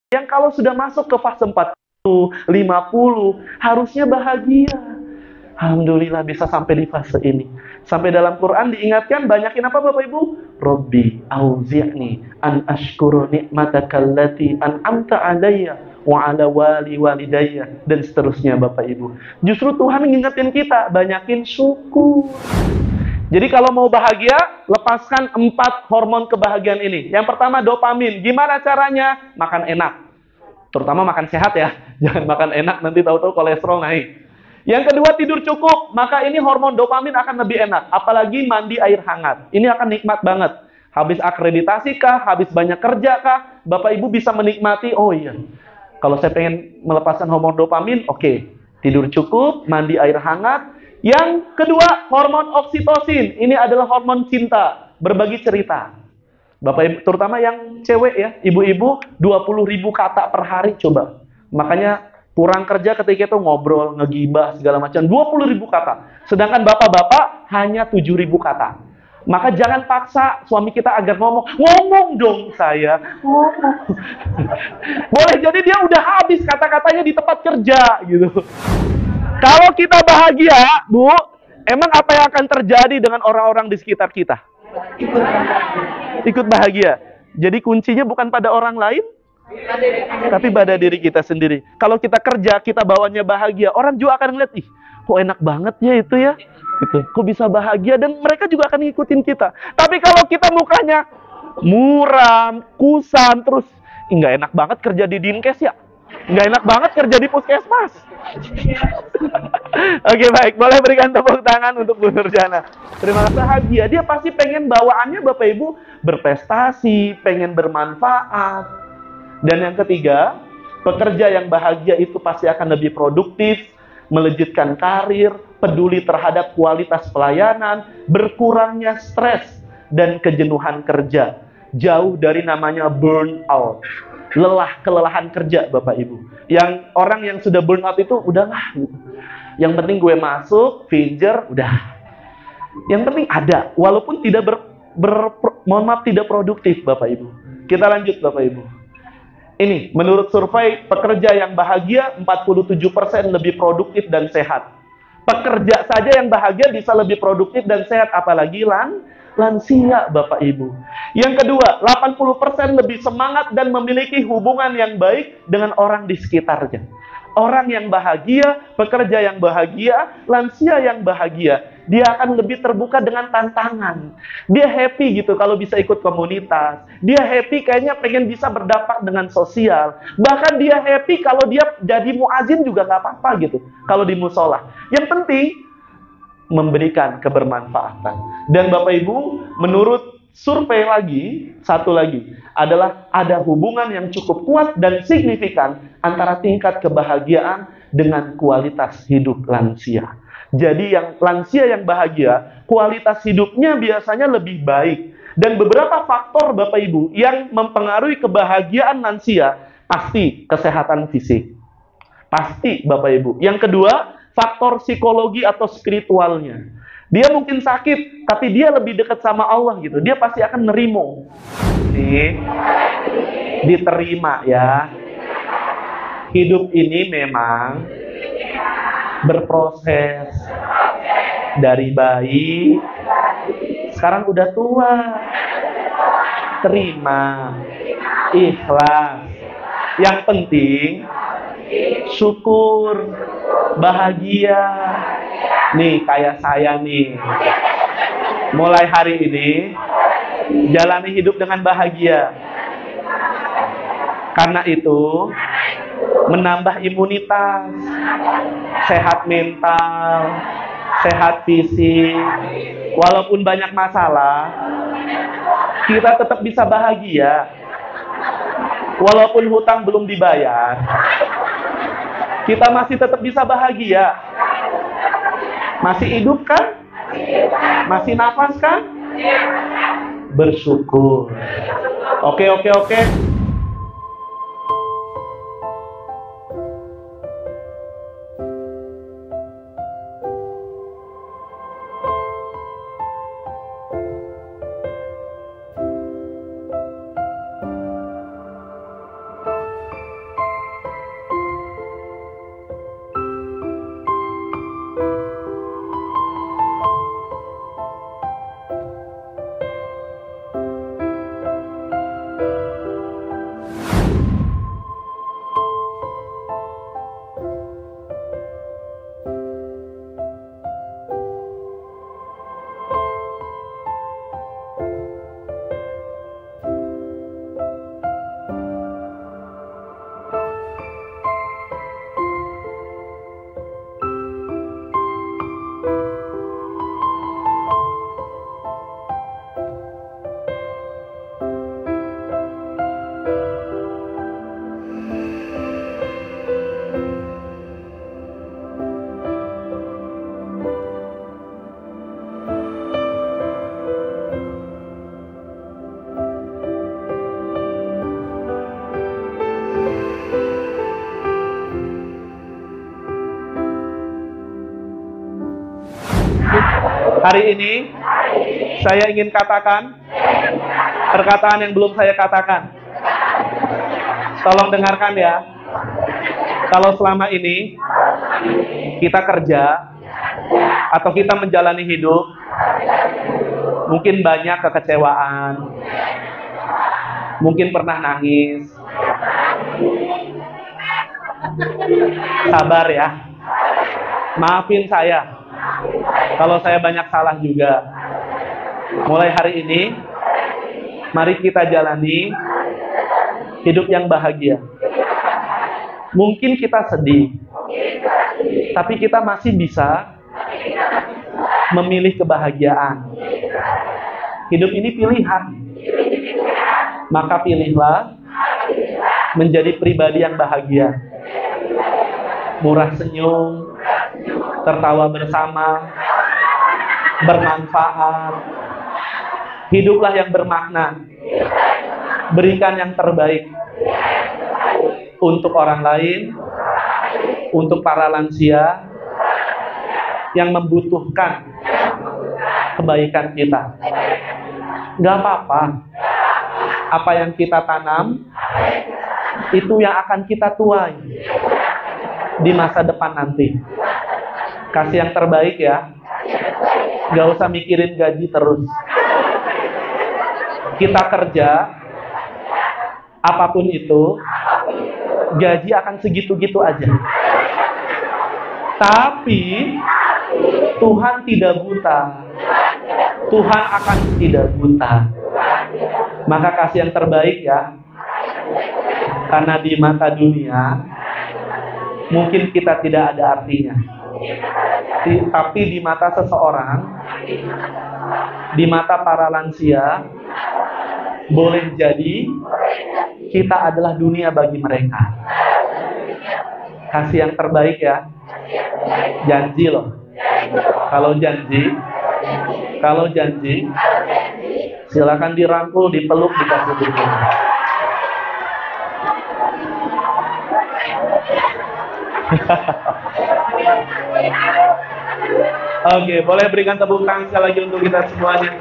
Yang kalau sudah masuk ke fase 40, 50, harusnya bahagia. Alhamdulillah bisa sampai di fase ini. Sampai dalam Quran diingatkan, banyakin apa Bapak Ibu? Rabbi auzi'ni an ashkuru ni'mataka allati an'amta alayya wa ala walidayya, dan seterusnya Bapak Ibu. Justru Tuhan mengingatkan kita, banyakin syukur. Jadi kalau mau bahagia, lepaskan 4 hormon kebahagiaan ini. Yang pertama dopamin. Gimana caranya? Makan enak. Terutama makan sehat ya. Jangan makan enak, nanti tahu-tahu kolesterol naik. Yang kedua, tidur cukup. Maka ini hormon dopamin akan lebih enak. Apalagi mandi air hangat. Ini akan nikmat banget. Habis akreditasi kah? Habis banyak kerja kah? Bapak Ibu bisa menikmati, oh iya, kalau saya pengen melepaskan hormon dopamin, oke. Tidur cukup, mandi air hangat. Yang kedua, hormon oksitosin. Ini adalah hormon cinta, berbagi cerita. Bapak Ibu, terutama yang cewek ya, ibu-ibu 20.000 kata per hari coba. Makanya kurang kerja ketika itu ngobrol, ngegibah segala macam, 20.000 kata. Sedangkan bapak-bapak hanya 7.000 kata. Maka jangan paksa suami kita agar ngomong dong saya. Ngomong. Boleh jadi dia udah habis kata-katanya di tempat kerja gitu. Kalau kita bahagia, Bu, emang apa yang akan terjadi dengan orang-orang di sekitar kita? Ikut bahagia. Jadi kuncinya bukan pada orang lain, tapi pada diri kita sendiri. Kalau kita kerja, kita bawanya bahagia, orang juga akan ngeliat, ih, kok enak banget ya itu ya. Gitu. Kok bisa bahagia, dan mereka juga akan ngikutin kita. Tapi kalau kita mukanya muram, kusam, terus nggak enak banget kerja di Dinkes ya. Nggak enak banget kerja di puskesmas. Oke, baik, boleh berikan tepuk tangan untuk Bu Nurjana. Terima kasih. Bahagia, dia pasti pengen bawaannya Bapak Ibu berprestasi, pengen bermanfaat. Dan yang ketiga, pekerja yang bahagia itu pasti akan lebih produktif, melejitkan karir, peduli terhadap kualitas pelayanan, berkurangnya stres dan kejenuhan kerja. Jauh dari namanya burnout. Kelelahan kerja Bapak Ibu. Yang orang yang sudah burnout itu udahlah gitu. Yang penting gue masuk, finger, udah. Yang penting ada, walaupun tidak tidak produktif Bapak Ibu. Kita lanjut Bapak Ibu. Ini menurut survei, pekerja yang bahagia 47% lebih produktif dan sehat. Pekerja saja yang bahagia bisa lebih produktif dan sehat, apalagi lansia Bapak Ibu. Yang kedua, 80% lebih semangat dan memiliki hubungan yang baik dengan orang di sekitarnya. Orang yang bahagia, pekerja yang bahagia, lansia yang bahagia, dia akan lebih terbuka dengan tantangan. Dia happy gitu kalau bisa ikut komunitas. Dia happy kayaknya pengen bisa berdampak dengan sosial. Bahkan dia happy kalau dia jadi muazin juga nggak apa-apa gitu. Kalau di musola. Yang penting memberikan kebermanfaatan. Dan Bapak Ibu, menurut survei lagi, satu lagi, adalah ada hubungan yang cukup kuat dan signifikan antara tingkat kebahagiaan dengan kualitas hidup lansia. Jadi yang lansia yang bahagia, kualitas hidupnya biasanya lebih baik. Dan beberapa faktor Bapak Ibu yang mempengaruhi kebahagiaan lansia, pasti kesehatan fisik. Pasti Bapak Ibu. Yang kedua, faktor psikologi atau spiritualnya. Dia mungkin sakit, tapi dia lebih dekat sama Allah gitu. Dia pasti akan nerimo. Nih, diterima ya. Hidup ini memang berproses. Dari bayi, sekarang udah tua. Terima, ikhlas. Yang penting, syukur, bahagia. Nih kayak saya nih, mulai hari ini jalani hidup dengan bahagia. Karena itu menambah imunitas, sehat mental, sehat fisik. Walaupun banyak masalah, kita tetap bisa bahagia. Walaupun hutang belum dibayar, kita masih tetap bisa bahagia. Masih hidup kan? Masih nafas kan? Bersyukur. Oke. Hari ini saya ingin katakan perkataan yang belum saya katakan. Tolong dengarkan ya. Kalau selama ini kita kerja atau kita menjalani hidup, mungkin banyak kekecewaan, mungkin pernah nangis. Sabar ya. Maafin saya kalau saya banyak salah juga. Mulai hari ini, mari kita jalani hidup yang bahagia. Mungkin kita sedih, tapi kita masih bisa memilih kebahagiaan. Hidup ini pilihan. Maka pilihlah menjadi pribadi yang bahagia. Murah senyum, tertawa bersama, bermanfaat. Hiduplah yang bermakna. Berikan yang terbaik untuk orang lain, untuk para lansia yang membutuhkan kebaikan kita. Gak apa-apa. Apa yang kita tanam, itu yang akan kita tuai di masa depan nanti. Kasih yang terbaik ya. Gak usah mikirin gaji terus. Kita kerja, apapun itu, gaji akan segitu-gitu aja. Tapi Tuhan tidak buta. Tuhan akan tidak buta. Maka kasih yang terbaik ya. Karena di mata dunia mungkin kita tidak ada artinya. Tapi di mata seseorang, di mata para lansia, boleh jadi kita adalah dunia bagi mereka. Kasih yang terbaik ya. Janji loh. Kalau janji, silakan dirangkul, dipeluk, dikasih dukungan. Oke, boleh berikan tepuk tangan sekali lagi untuk kita semuanya.